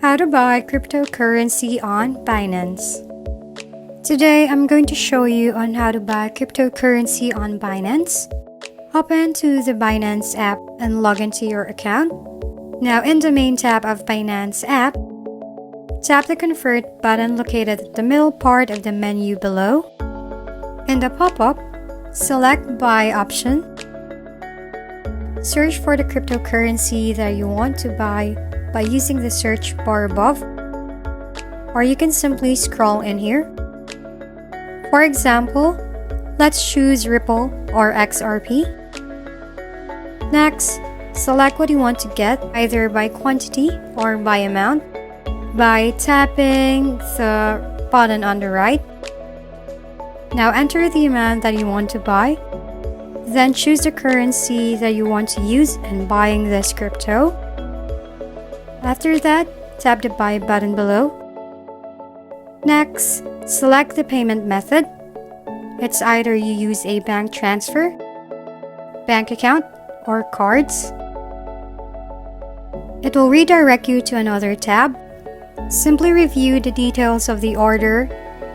How to buy cryptocurrency on Binance. Today, I'm going to show you on how to buy cryptocurrency on Binance. Hop into the Binance app and log into your account. Now, in the main tab of Binance app, tap the Convert button located at the middle part of the menu below. In the pop-up, select Buy option. Search for the cryptocurrency that you want to buy by using the search bar above, or you can simply scroll in here. For example, let's choose Ripple or XRP. Next, select what you want to get, either by quantity or by amount, by tapping the button on the right. Now enter the amount that you want to buy, then choose the currency that you want to use in buying this crypto. After that, tap the Buy button below. Next, select the payment method. It's either you use a bank transfer, bank account, or cards. It will redirect you to another tab. Simply review the details of the order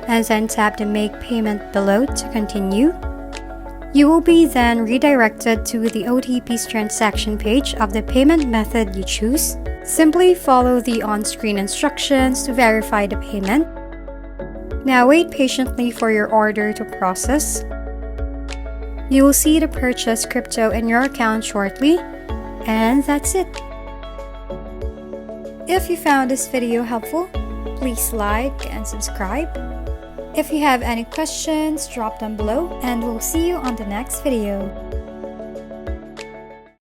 and then tap the Make Payment below to continue. You will be then redirected to the OTP's transaction page of the payment method you choose. Simply follow the on-screen instructions to verify the payment. Now wait patiently for your order to process. You will see the purchased crypto in your account shortly, and that's it. If you found this video helpful, please like and subscribe. If you have any questions, drop them below, and we'll see you on the next video.